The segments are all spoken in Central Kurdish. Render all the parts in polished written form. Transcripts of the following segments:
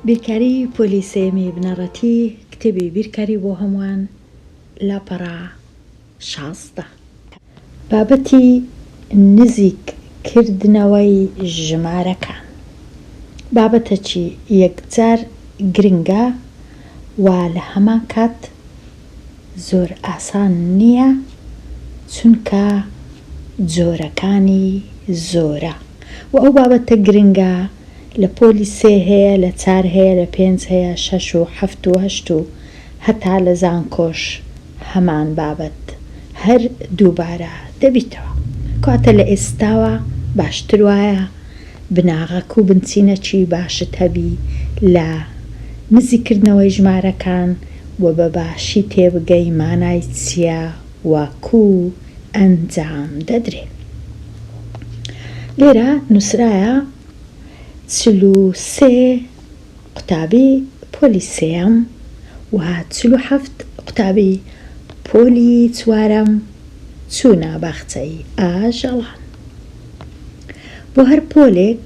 بیرکاری پۆلیسێمی بنەڕەتی کتێبی بیرکاری بۆ هەمووان لاپەڕا 16 بابەتی نزیککردنەوەی ژمارەکان. بابەتەکی یەکجار گرنگە و لە هەمان کات زۆر ئاسان نییە، چونکە جۆرەکانی زۆرە و ئەو بابەتە گرنگە لە پۆلی 3 هەیە، لە 4 هەیە، لە 5 هەیە، 6 و 7 و 8 و هەتا لە زانکۆش هەمان بابەت هەر دووبارە دەبیتەوە. کاتە لە ئێستاوە باشتر وایە بناغەک و بنچینەکی باشت هەبی لە نزیکردنەوەی ژمارەکان و بە باشی تێبگەی مانای چییە واکو ئەنجام دەدرێت. لێرە نووسرایە 43 قوتابی پۆلی سێەم و 47 قوتابی پۆلی چوارەم چوونە باخچەی ئاژەڵان. بۆ هەر پۆلێک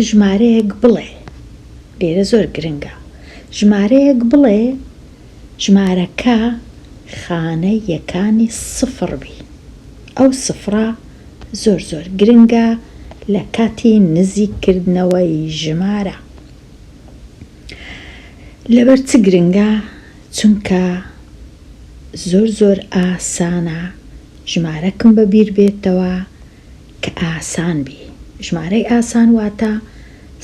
ژمارەیەک بڵێ، لێرە زۆر گرنگە، ژمارەیەک بڵێ ژمارەکە خانەی یەکانی سفر بی. ئەو سفرە زۆر گرنگە لە کاتی نزیککردنەوەی ژمارە. لەبەر چ گرنگە؟ چونکە زۆر ئاسانە ژمارەکەم بەبیر بێتەوە کە ئاسان بی. ژمارەی ئاسان واتە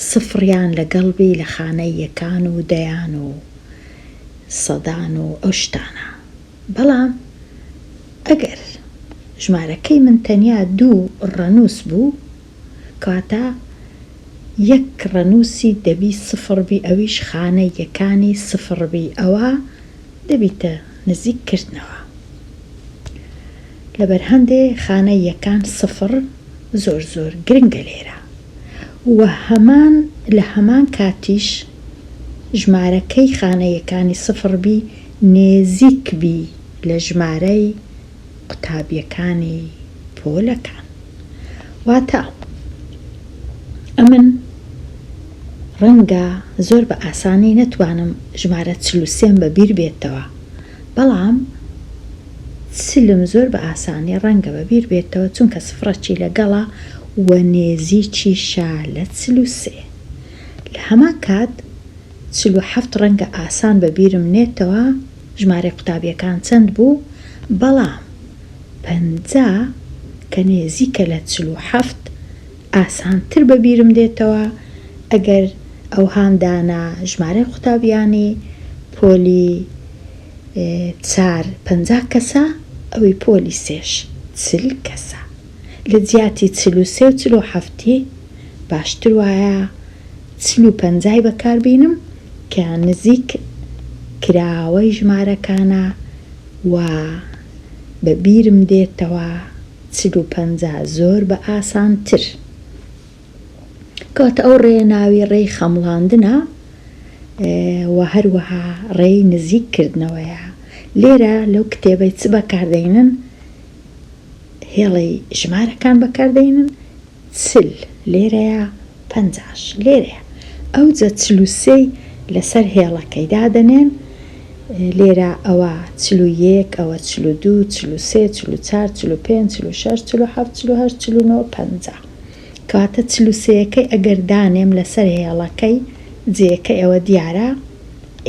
سفریان لەگەڵبی لە خانەی یەکان و دەیان و سەدان و ئەو شتانە. بەڵام ئەگەر ژمارەکەی من تەنیا 2 ڕەنووس بوو، کاتە یەک ڕەنووسی دەبی سفر بی، ئەویش خانەی یەکانی سفر بی، ئەوە دەبیتە نزیککردنەوە. لەبەر هەندێ خانەی یەکان سفر زۆر گرنگە لێرە و لە هەمان کاتیش ژمارەکەی خانەیەکانی سفر بی نێزیک بی لە ژمارەی قوتابیەکانی پۆلەکان. واتە ئەمن ڕەنگە زۆر بە ئاسانی نەتوانم ژمارە 43 بەبیر بێتەوە، بەڵام چلم زۆر بە ئاسانی ڕەنگە بەبیر بێتەوە، چونکە سفرەکی لەگەڵا و نێزیکیشە لە 43. لە هەمان کات 47 ڕەنگە ئاسان بەبیرم نێتەوە ژمارەی قوتابیەکان چەند بوو، بەڵام 50 کە نێزیکە لە 47 ئاسانتر بەبیرم دێتەوە ئەگەر ئەو هاندانە ژمارەی قوتابیانی پۆلی 4 50 کەسە، ئەوەی پۆلی 3 40 کەسە. لە جیاتی 43 و 47 باشتر وایە 40 و 50 بەکاربینم کە نزیک کراوەی ژمارەکانە و بەبیرم دێتەوە 40 و 50 زۆر بە ئاسانتر. کاتە ئەو ڕێ ناوی ڕێی خەمڵاندنە و هەروەها ڕێی نزیککردنەوەیە. لێرە لەو کتێبەی چ بەکاردێنن؟ هێڵی ژمارەکان بەکاردێنن. 40 لێرەیە، 50 لێرەیە. ئەو جە 43 لەسەر هێڵەکەی دادەنێن. لێرە ئەوە 41، ئەوە 42، 43، 44، 45، 46، 47، 48، 49، 50. کاتە 43ەکەی ئەگەر دانێم لەسەر هێڵەکەی، جێەکەی ئەوە دیارە،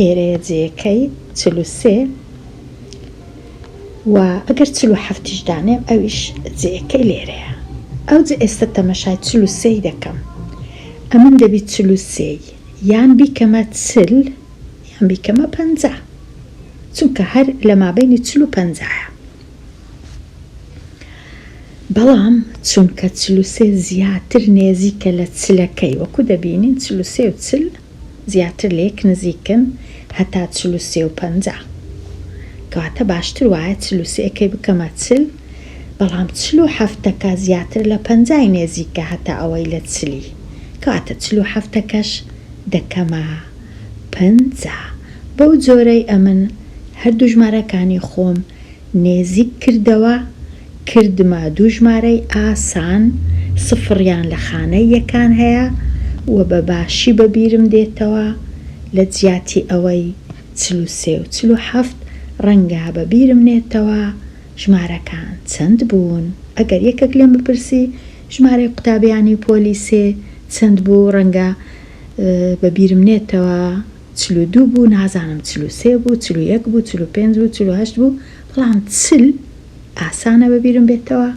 ئێرەیە جێەکەی 43 و ئەگەر 47ش دانێم ئەویش جێەکەی لێرەیە. ئەو جە ئێستا تەمەشای 43 دەکەم. ئەمن دەبیت 43 یان بیکەمە 40 یان بیکەمە 50، چونکە هەر لە مابەینی 40 و 50ە. بەڵام چونکە 43 زیاتر نێزیکە لە 40ەکەی، وەکو دەبینین 43 و 40 زیاتر لێک نزیکن هەتا 43 و 50. کەواتە باشتر وایە 43ەکەی بکەمە 40، بەڵام 47ەکە زیاتر لە 50 نێزیکە هەتا ئەوەی لە 40، کەواتە 47ەکەش دەکەمە 50. بەو جۆرەی ئەمن هەردوو ژمارەکانی خۆم نێزیک کردەوە، کردمە دوو ژمارەی ئاسان، سفریان لە خانەی یەکان هەیە و بە باشی بەبیرم دێتەوە لە جیاتی ئەوەی 43 و 47 ڕەنگە بە بیرم نێتەوە ژمارەکان چەند بوون. ئەگەر یەکێک لێم بپرسی ژمارەی قوتابیانی پۆلیسێ چەند بوو، ڕەنگە بە بیرم نێتەوە 42 بوو، نازانم 43 بوو، 41 بوو، 45 بوو، 48 بوو، بەڵام 40 ئاسانە بە بیرم بێتەوە،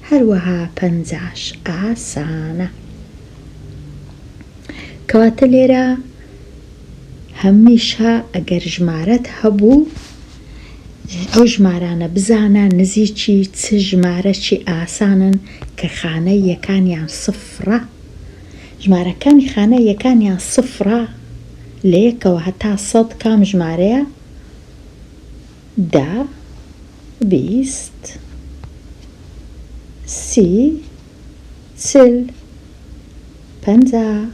هەروەها 50 ئاسانە. کەواتە لێرە هەمیشە ئەگەر ژمارەت هەبوو ئەو ژمارانە بزانە نزیکی چ ژمارەکی ئاسانن کە خانەی یەکانیان سفرە. ژمارەکانی خانەی یەکانیان سفرە لە یەکەوە هەتا 100 کام ژمارەیە؟ 10 20 30 40 50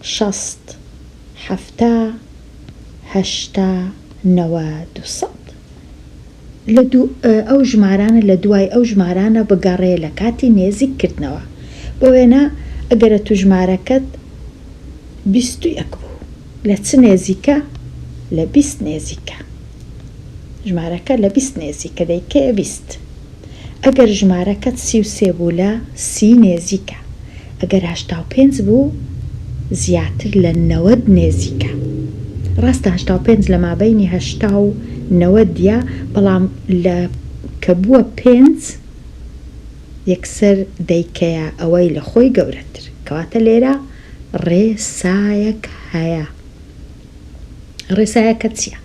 60 70 80 90 و 100. ئەو ژمارانە لە دوای ئەو ژمارانە بگەڕێ لە کاتی نێزیکردنەوە. بۆ وێنە ئەگەرە تو ژمارەکەت 21 بوو، لە چ نێزیکە؟ لە 20 نێزیکە. ژمارەکە لە 20 نێزیکە دەیکەیە 20. ئەگەر ژمارەکەت 33 بوو لە 30 نێزیکە. ئەگەر 85 بوو زیاتر لە 90 نێزیکە. ڕاستە 85 لە مابەینی 80 و 90 بەڵام کە بووە 5 یەکسەر دەیکەیە ئەوەی لە خۆی گەورەتر. کەواتە لێرە ڕێسایەک هەیە. ڕێسایەکە چییە؟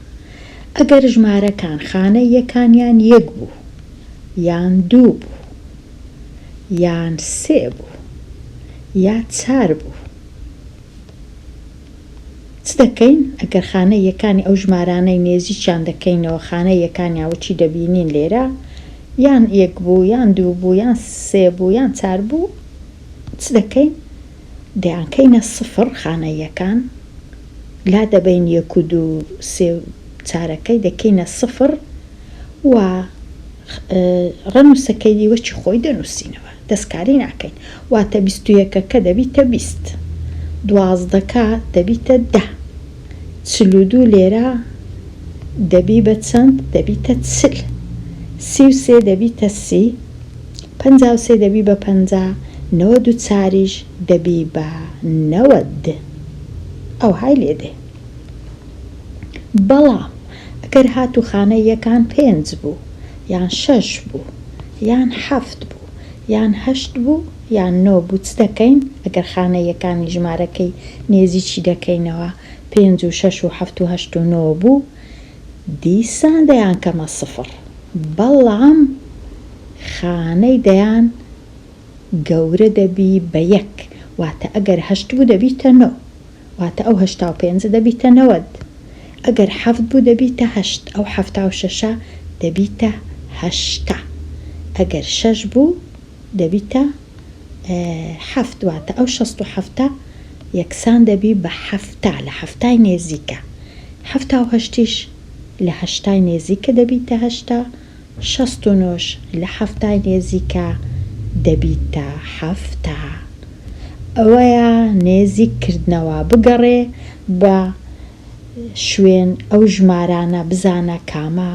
ئەگەر ژمارەکان خانەی یەکانیان 1 بوو، یان 2 بوو، یان 3 بوو، یا 4 بوو، چ دەکەین؟ ئەگەر خانەی یەکانی ئەو ژمارانەی نێزیچیان دەکەینەوە خانەی یەکانیاوەچی دەبینین لێرە، یان 1 بوو، یان 2 بوو، یان 3 بوو، یان 4 بوو، چ دەکەین؟ دەیانکەینە سفر خانەی یەکان، لا دەبین 1 و 2 3 و 4ەکەی دەکەینە سفر و ڕەنووسەکەی دیوەچی خۆی دەنووسینەوە، دەستکاری ناکەین. واتە 21کە دەبیتە 20، 12کە دەبیتە 10، 42 لێرە دەبی بە چەند؟ دەبیتە 40، 33 دەبیتە 30، 53 دەبی بە 50، 94 دەبی بە 90. ئەو های لێدێ. بەڵام ئەگەر هاتو خانەی یەکان 5 بوو، یان 6 بوو، یان 7 بوو، یان 8 بوو، یان 9 بوو، چ دەکەین؟ ئەگەر خانە یەکانی ژمارەکەی نێزیچی دەکەینەوە 5 و 6 و 7 و 8 و 9 بوو، دیسان دەیان کەمە سفر، بەڵام خانەی دەیان گەورە دەبی بە 1. واتە ئەگەر 8 بوو دەبیتە 9، واتە ئەو 85 دەبیتە 90. ئەگەر 7 بوو دەبیتە 8، ئەو 76 دەبیتە 80. ئەگەر 6 بوو دەبیتە 7، واتە ئەو 67 یەکسان دەبی بە 7 لە 7 نێزیکە. 78ش لە 8 نێزیکە دەبیتە 80، 69 لە 7 نێزیکە دەبیتە 70. ئەوەیە نێزیکردنەوە. بگەڕێ بە شوێن ئەو ژمارانە بزانە کامە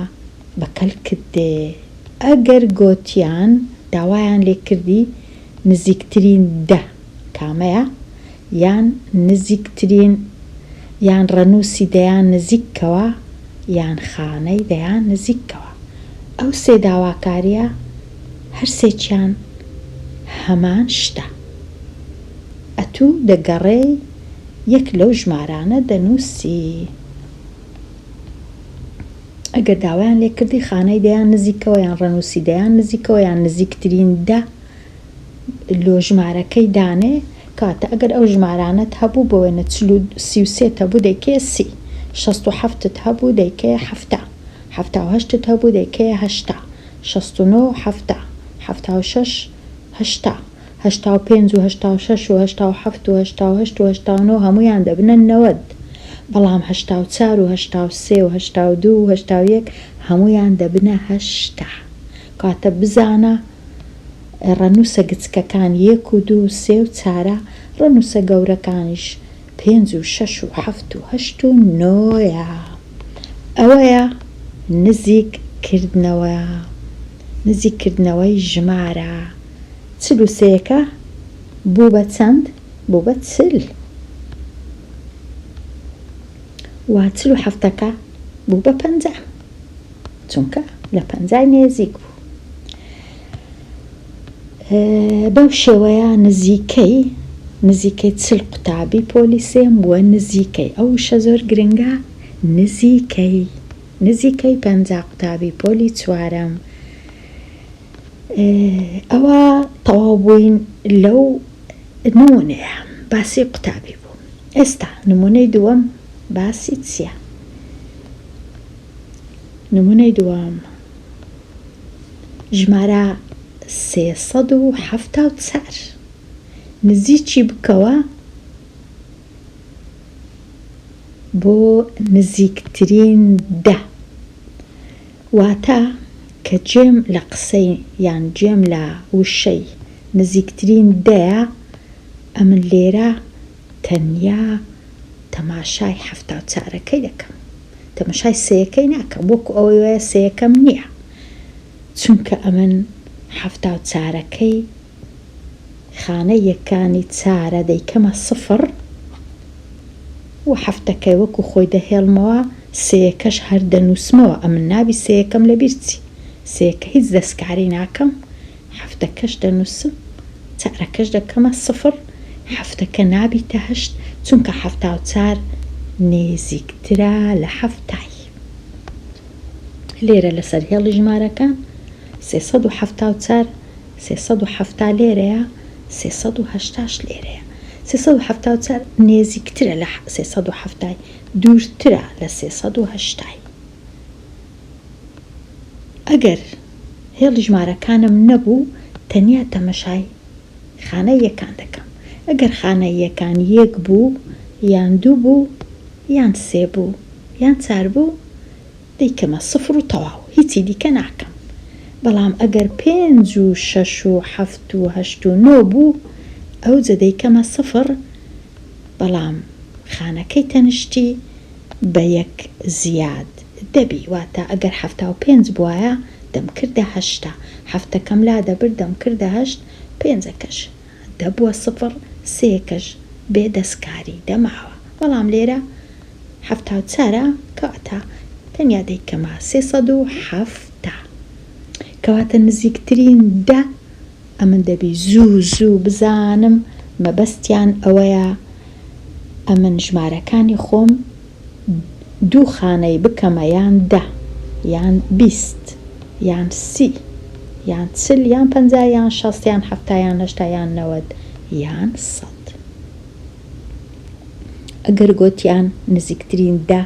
بەکەل کردێ. ئەگەر گۆتیان داوایان لێ کردی نزیکترین 10 کامەیە، یان نزیکترین، یان ڕەنووسی دەیان نزیکەوە، یان خانەی دەیان نزیکەوە. ئەو سێ داواکاریە هەرسێکیان هەمان شتە. ئەتوو دەگەڕێ یەک لەو ژمارانە دەنووسی. ئەگەر داوایان لێ کردی خانەی دەیان نزیکەوە، یان ڕەنووسی دەیان نزیکەوە، یان نزیکترین 10 لۆ ژمارەکەی دانێ، کاتە ئەگەر ئەو ژمارانەت هەبوو بۆ وێنە 33 هەبوو دەیکەیە 30، 67 هەبوو دەیکەیە 70، 78 هەبوو دەیکەیە 80، 69 70، 76 80، 85 و 86 و 87 و 88 و 89 هەمویان دەبنە 90. بەڵام 84 و 83 و 82 و 81 هەمویان دەبنە 80. کاتە بزانە ڕەنووسە گچکەکان 1 و 2 و 3 و 4، ڕەنووسە گەورەکانیش 5 و 6 و 7 و 8 و 9 ئەوەیە نزیککردنەوەی ژمارە 43 بوو بە چەند؟ بوو بە 40 و 47 بوو بە 50 چونکە لە 50 نێزیک بوو. بەو شێوەیە نزیکەی 40 قوتابی پۆلیسێم بووە نزیکەی ئەو شە زۆر گرنگە نزیکەی 50 قوتابی پۆلی چوارەم. ئەوە تەواو بووین لەو نمونەیە باسی قوتابی بوو. ئێستا نمونەی دووەم باسی چییە؟ نمونەی دووەم ژمارە 374 نزیکی بکەوە بۆ نزیکترین 10 واتە کە جێم لە قسەی یان جێم لە وشەی نزیکترین 10 ئەمن لێرە تەنیا تەماشای 74ەکەی دەکەم، تەماشای سەیەکەی ناکەم وەکو ئەوەی وایە سەیەکەم نییە، چونکە ئەمن 74ەکەی خانە یەکانی چارە دەیکەمە 0 و 7ەکەی وەکو خۆی دەهێڵمەوە سەیەکەش هەر دەنووسمەوە، ئەمن نابی سەیەکەم لە بیرچی سەیەکە هیچ دەستکاری ناکەم، 7ەکەش دەنووسم، چارەکەش دەکەمە 0، 7ەکە نابیتە 8 چونکە 74 نێزیکترە لە 7. لێرە لەسەر هێڵی ژمارەکان 374 370 لێرەیە 380 لێرەیە 374 نێزیکترە لە 370 دوورترە لە 380. ئەگەر هێڵی ژمارەکانم نەبوو تەنیا تەمەشای خانە یەکان دەکەم، ئەگەر خانە یەکان 1 بوو یان 2 بوو یان 3 بوو یان 4 بوو دەیکەمە 0 و تەواو، هیچی دیکە ناکەم. بەڵام ئەگەر 5 و 6 و 7 و 8 و 9 بوو ئەو جە دەیکەمە 0، بەڵام خانەکەی تەنشتی بە 1 زیاد دەبی، واتە ئەگەر 75 بووایە دەمکردە 8، 7ەکەم لا دەبر دەمکردە 8، 5ەکەش دەبووە 0، 3کەش بێ دەستکاری دەماوە. بەڵام لێرە 74 کەواتە تەنیا دەیکەمە 307 کەواتە نزیکترین 10 ئەمن دەبی زوو بزانم مەبەستیان ئەوەیە ئەمن ژمارەکانی خۆم 2 خانەی بکەمە یان 10 یان 20 یان 30 یان 40 یان 50 یان 60 یان 70 یان 80 یان 90 یان 100. ئەگەر گوتیان نزیکترین 10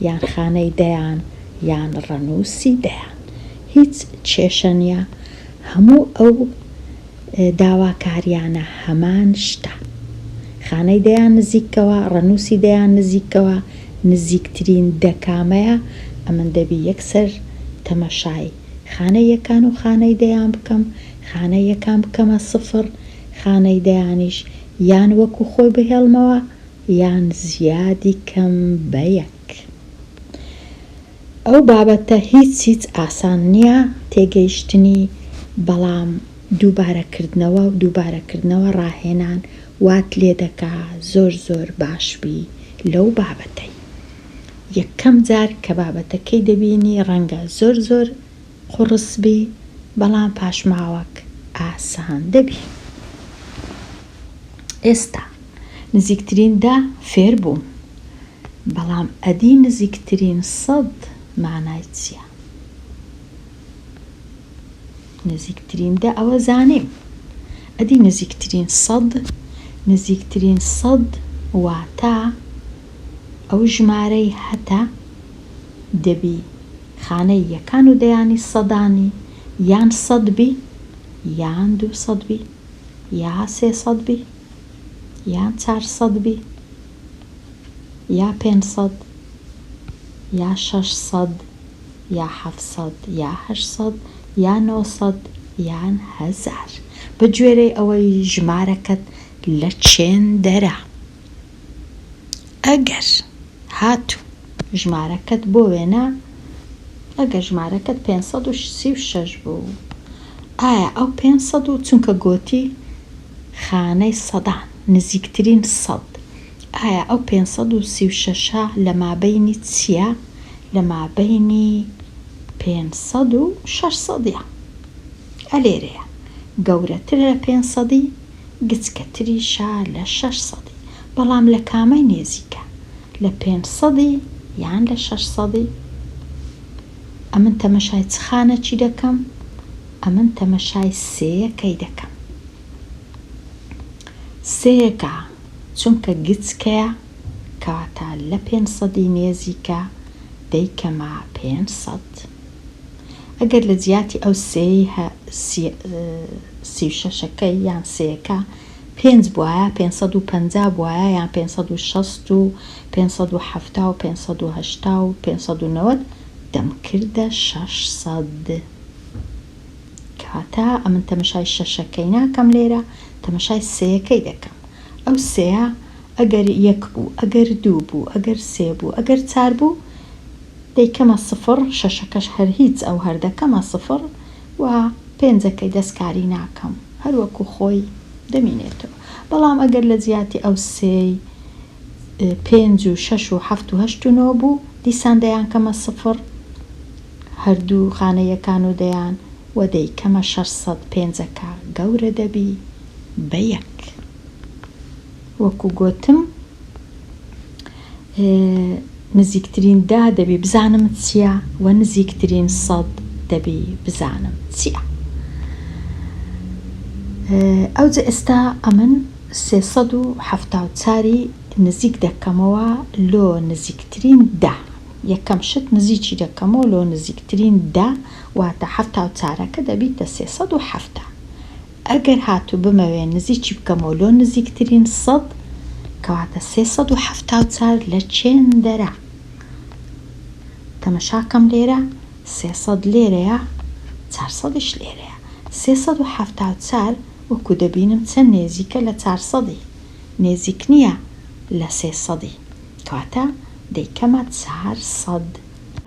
یان خانەی دەیان یان ڕەنووسی دەیان هیچ کێشە نییە، هەموو ئەو داواکاریانە هەمان شتە، خانەی دەیان نزیکەوە ڕەنووسی دەیان نزیکەوە، نزیکترین 10 کامەیە ئەمن دەبی یەکسەر تەمەشای خانە یەکان و خانەی دەیان بکەم، خانە یەکان بکەمە 0، خانەی دەیانیش یان وەکو خۆی بهێڵمەوە یان زیادی کەم بە 1. ئەو بابەتە هیچ ئاسان نییە تێگەیشتنی، بەڵام دووبارەکردنەوە ڕاهێنان وات لێ دەکا زۆر باشبی لەو بابەتەی. یەکەم جار کە بابەتەکەی دەبینی ڕەنگە زۆر قوڕسبی، بەڵام پاشماوەک ئاسان دەبی. ئێستا نزیکترین 10 فێر بووم، بەڵام ئەدی نزیکترین 100 مانای چییە؟ نزیکترین 10 ئەوە زانیم، ئەدی نزیکترین 100 واتە ئەو ژمارەی هەتا دەبی خانەی یەکان و دەیانی سەدانی یان 100 بی یان 200 بی یا 300 بی یان 400 بی یا 500 یا 600 یا 700 یا 800 یا 900 یان 1000 بە گوێرەی ئەوەی ژمارەکەت لە چێن دەرە. ئەگەر هاتوو ژمارەکەت بۆ وێنە، ئەگەر ژمارەکەت 536 بوو، ئایا ئەو 500 چونکە گۆتی خانەی سەدان نزیکترین سەد، ئایا ئەو 536 لە مابەینی چییە؟ لە مابەینی 500 و 600ە. ئەلێرەیە گەورەتر لە 500 گچکەتریشە لە 600، بەڵام لە کامەی نێزیکە؟ لە 500 یان لە 600؟ ئەمن تەمەشای چ خانەکی دەکەم؟ ئەمن تەمەشای سێیەکەی دەکەم. سێیەکە چونکە گچکەیە کەواتە لە 500 نێزیکە دەیکەمە 500. ئەگەر لە جیاتی ئەو سی شەشەکەی یان سێیەکە 5 بواە، 550 بواە یان 560 و 570 و 580 و 590 دەمکردە 600. کەواتە ئەمن تەمەشای شەشەکەی ناکەم، لێرە تەمەشای سێیەکەی دەکەم. ئەو سێیە ئەگەر 1 بوو، ئەگەر 2 بوو، ئەگەر 3 بوو، ئەگەر 4 بوو دەیکەمە 0، شەشەکەش هەر هیچ ئەو هەردەکەمە 0 و 5ەکەی دەستکاری ناکەم، هەروەکو خۆی دەمینێتەوە. بەڵام ئەگەر لە جیاتی ئەو سێی 5 و 6 و 7 و 8 و 9 بوو، دیسان دەیانکەمە 0، هەردوو خانەیەکان و دەیان و دەیکەمە 600. 5ەکە گەورە دەبی بە 1. وەکو گوتم نزیکترین دا دەبی بزانم چییە و نزیکترین سەد دەبی بزانم چییە. ئەوجە ئێستا ئەمن 374 نزیک دەکەمەوە لۆ نزیکترین دا. یەکەم شت نزیکی دەکەمەوە لۆ نزیکترین دا، واتە 74ەکە دەبیتە 370. ئەگەر هاتوو بمەوێ نزیکی بکەمەوە لۆ نزیکترین سەد، کەواتە 374 لە چێندەرە. تەمەشاکەم لێرە 300 لێرەیە، 400ش لێرەیە. 374 وەکو دەبینم چەند نێزیکە لە 400، نێزیک نییە لە 300، کەواتە دەیکەمە 400.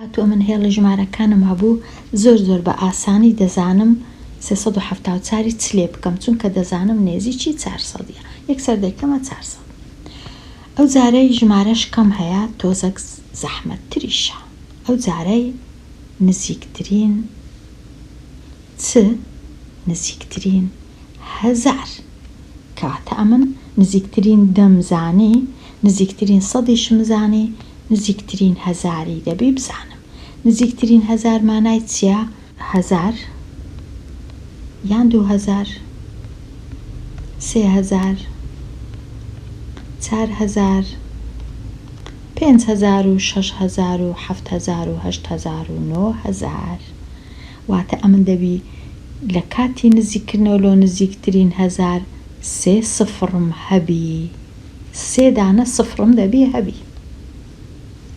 هاتووە من هێڵی ژمارەکانم هەبوو، زۆر بە ئاسانی دەزانم 374 چ لێ بکەم، چونکە دەزانم نێزیکی 400ە، یەکسەر دەیکەمە 400. ئەو جارەی ژمارەش کەم هەیە، تۆزەک زەحمەتتریشە. ئەو جارەی نزیکترین چ؟ نزیکترین 1000. کەواتە ئەمن نزیکترین دەمزانی، نزیکترین سەدیشم زانی، نزیکترین 1000 دەبی بزانم. نزیکترین 1000 مانای چییە؟ 1000 یان 2000، 3000، 4000، 5000 و 6000 و 7000 و 8000 و 9000. واتە ئەمن دەبی لە کاتی نزیکردنەوە لۆ نزیکترین 1000 3 سفرم هەبی، 3 دانە سفرم دەبی هەبی.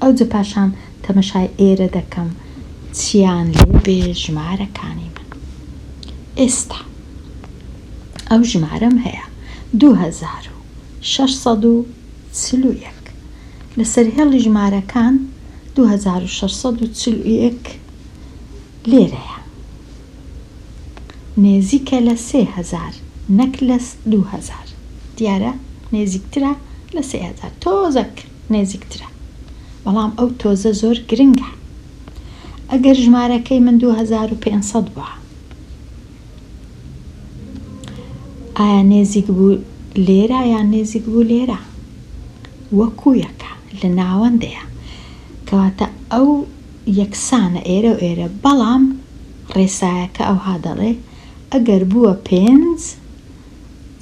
ئەو جە پاشان تەمەشای ئێرە دەکەم چیان لێ بێ ژمارەکانی من. ئێستا ئەو ژمارەم هەیە 2641. لەسەر هێڵی ژمارەکان 2641 لێرەیە، نێزیکە لە 3000 نەک لە 2000. دیارە نێزیکترە لە 3000، تۆزەک نێزیکترە، بەڵام ئەو تۆزە زۆر گرنگە. ئەگەر ژمارەکەی من 2500 بووە، ئایا نێزیک بوو لێرە یان نێزیک بوو لێرە؟ وەکو یەکە لە ناوەندەیە، کەواتە ئەو یەکسانە ئێرە و ئێرە، بەڵام ڕێسایەکە ئەوها دەڵێ ئەگەر بووە 5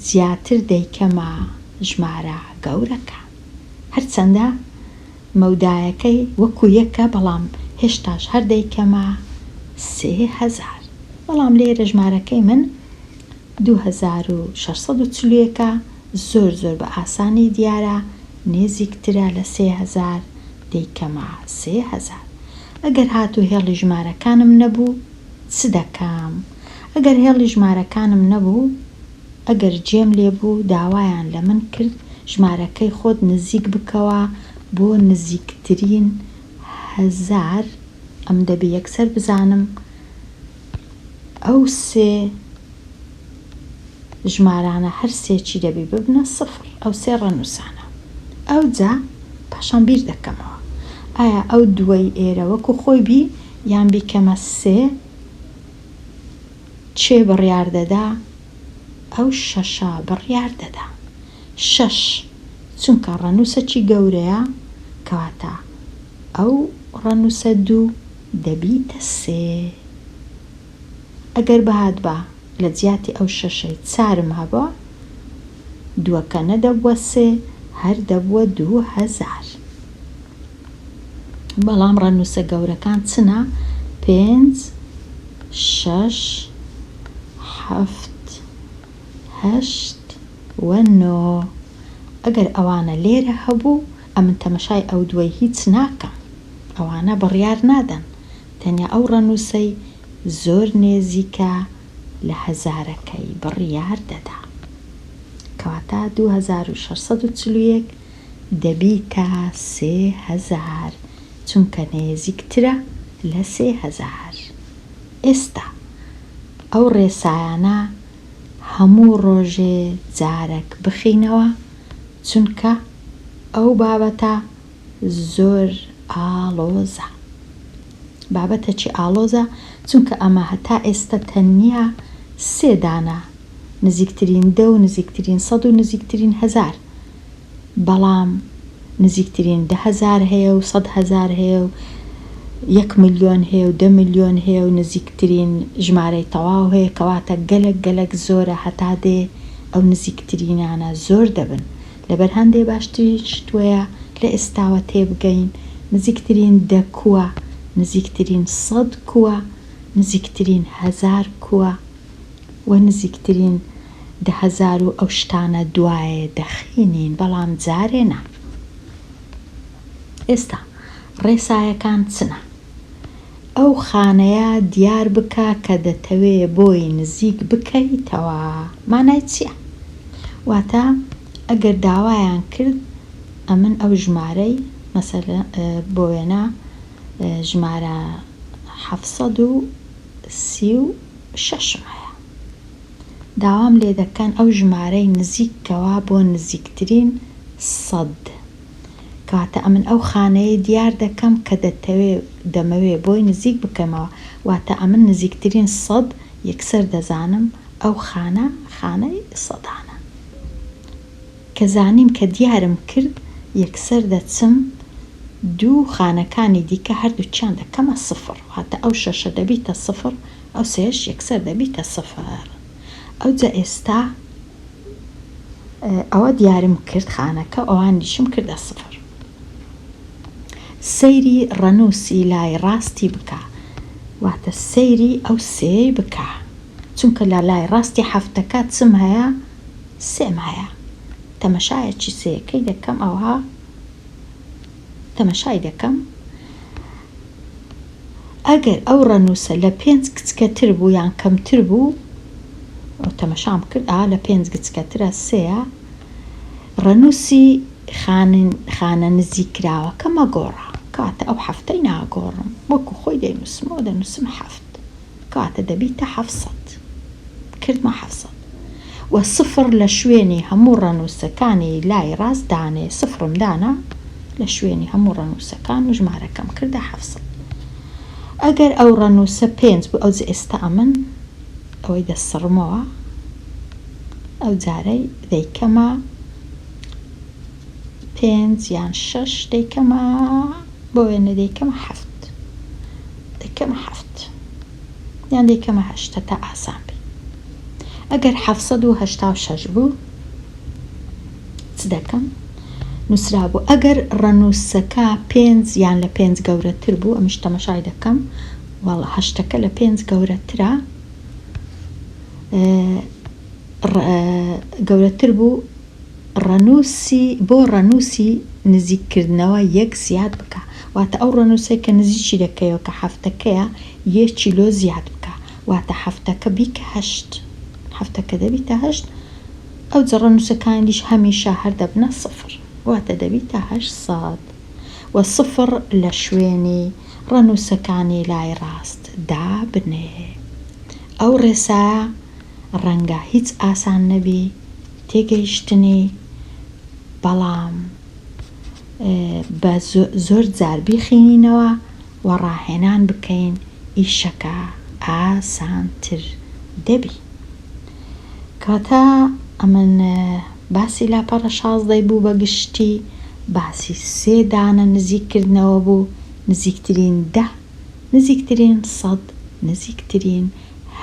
زیاتر دەیکەمە ژمارە گەورەکە، هەرچەندە مەودایەکەی وەکو یەکە، بەڵام هێشتاش هەر دەیکەمە 3000. بەڵام لێرە ژمارەکەی من 2641 زۆر بە ئاسانی دیارە نێزیکترە لە 3000 دەیکەمە 3000. ئەگەر هاتوو هێڵی ژمارەکانم نەبوو چ دەکەم؟ ئەگەر هێڵی ژمارەکانم نەبوو، ئەگەر جێم لێبوو داوایان لە من کرد ژمارەکەی خۆت نزیک بکەوە بۆ نزیکترین 1000 ئەم دەبێ یەکسەر بزانم ئەو سێ ژمارانە هەر سێکی دەبێ ببنە سفر، ئەو سێ ڕەنووسانە. ئەو جا پاشان بیر دەکەمەوە ئایا ئەو دووەی ئێرە وەکو خۆی بی یان بیکەمە سێ چێ بڕیار دەدا؟ ئەو شەشە بڕیار دەدا. 6 چونکە ڕەنووسەکی گەورەیە کەواتە ئەو ڕەنووسە 2 دەبیتە 3. ئەگەر بەهات بە لە جیاتی ئەو شەشەی 4 هەبە دووەکە نەدەبووە 3 هەر دەبووە 2000. بەڵام ڕەنووسە گەورەکان چنە؟ 5 6 7 8 و 9. ئەگەر ئەوانە لێرە هەبوو ئەمن تەمەشای ئەو دووەی هیچ ناکەم، ئەوانە بڕیار نادەن، تەنیا ئەو ڕەنووسەی زۆر نێزیکە لە هەزارەکەی بڕیار دەدا. کەواتە 2641 دەبیتە 3000 چونکە نێزیکترە لە 3000. ئێستا ئەو ڕێسایانە هەموو ڕۆژێ جارێک بخینەوە چونکە ئەو بابەتە زۆر ئاڵۆزە. بابەتە چی ئاڵۆزە؟ چونکە ئەمە هەتا ئێستا تەنیا 3 دانە نزیکترین 10 و نزیکترین 100 و نزیکترین 1000، بەڵام نزیکترین 10,000 هەیە و 100,000 هەیە و 1 ملیۆن هەیە و 10 ملیۆن هەیە و نزیکترین ژمارەی تەواو هەیە، کەواتە گەلک زۆرە هەتا دێ ئەو نزیکترینانە زۆر دەبن. لەبەر هەندێ باشترین شتوەیە لە ئێستاوە تێبگەین نزیکترین 10 کووە، نزیکترین 100 کووە، نزیکترین 1000 کووە و نزیکترین 10,000 و ئەو شتانە دوایە دەخینین، بەڵام جارێنە. ئێستا ڕێسایەکان چنە؟ ئەو خانەیە دیار بکە کە دەتەوێ بۆی نزیک بکەیتەوە. مانای چییە؟ واتە ئەگەر داوایان کرد ئەمن ئەو ژمارەی مەسەلەن بۆ وێنە ژمارە 736 هەیە، داوام لێ دەکەن ئەو ژمارەی نزیکەوە بۆ نزیکترین 100، کەواتە ئەمن ئەو خانەیە دیار دەکەم کە دەمەوێ بۆی نزیک بکەمەوە، واتە ئەمن نزیکترین 100 یەکسەر دەزانم ئەو خانەی 100دانە. کە زانیم کە دیارم کرد یەکسەر دەچم دوو خانەکانی دیکە هەردووچیان دەکەمە 0، واتە ئەو شەشە دەبیتە 0 ئەو سێش یەکسەر دەبیتە 0. ئەو جا ئێستا ئەوە دیارم کرد خانەکە، ئەوان دیشم کردە 0. سەیری ڕەنووسی لای ڕاستی بکە، واتە سەیری ئەو سێی بکە، چونکە لە لای ڕاستی هەفتەکە چم هەیە؟ 3 هەیە. تەمەشایەکی سێیەکەی دەکەم، ئەوها تەمەشای دەکەم ئەگەر ئەو ڕەنووسە لە 5 کچکەتر بوو یان کەمتر بوو، تەمەشام کرد لە 5 کچکەترە 3ە، ڕەنووسی خانە نزیکراوەکە مەگۆڕە، کاتە ئەو هەفتەی ناگۆڕم، وەکو خۆی دەینووسمەوە دەنووسم 7، کاتە دەبیتە 700 کردمە 700. و 0 لە شوێنی هەموو ڕەنووسەکانی لای ڕاست دانێ، 0 دانا لە شوێنی هەموو ڕەنووسەکان و ژمارەکەم کردە 700. ئەگەر ئەو ڕەنووسە 5 بوو، ئەو ئێستا ئەمن ئەوەی دەسڕمەوە، ئەو جارەی دەیکەمە 5 یان 6 دەیکەمە بۆ وێنە دەیکەمە 7 یان دەیکەمە 8 تا ئاسان بێ. ئەگەر 786 بوو چ دەکەم؟ نووسرا بوو. ئەگەر ڕەنووسەکە 5 یان لە 5 گەورەتر بوو، ئەمیش تەمەشای دەکەم، وەڵا 8ەکە لە 5 گەورەتر بوو، بۆ ڕەنووسی نزیککردنەوە 1 زیاد بکە، واتە ئەو ڕەنووسەی کە نزیکی دەکەیەوە کە هەفتەکەیە 1 کیلۆ زیاد بکە، واتە هەفتەکە بیکە 8، هەفتەکە دەبیتە 8. ئەو جە ڕەنووسەکانیش هەمیشە هەر دەبنە 0، واتە دەبیتە 800. و 0 لە شوێنی ڕەنووسەکانی لای ڕاست دابنێ. ئەو ڕێسایە ڕەنگە هیچ ئاسان نەبی تێگەیشتنی، بەڵام بە زۆر جار بیخینینەوە و ڕاهێنان بکەین ئیشەکە ئاسانتر دەبی. کاتە ئەمن باسی لاپەڕە 16 بوو بە گشتی، باسی 3 دانە نزیککردنەوە بوو، نزیکترین 10، نزیکترین 100، نزیکترین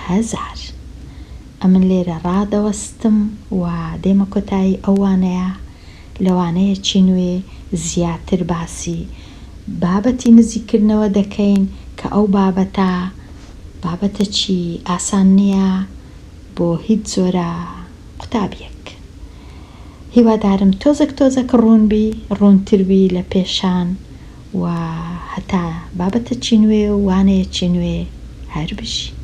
1000. ئەمن لێرە ڕادەوەستم و دێمە کۆتایی ئەوانەیە لەوانەیە چینوێ زیاتر باسی بابەتی نزیککردنەوە دەکەین کە ئەو بابەتە چی ئاسان نییە بۆ هیچ جۆرە قوتابیەک. هیوادارم تۆزێک ڕوونتربی لە پێشان و هەتا بابەتە چینوێ و وانەیە چینوێ هەر بشی.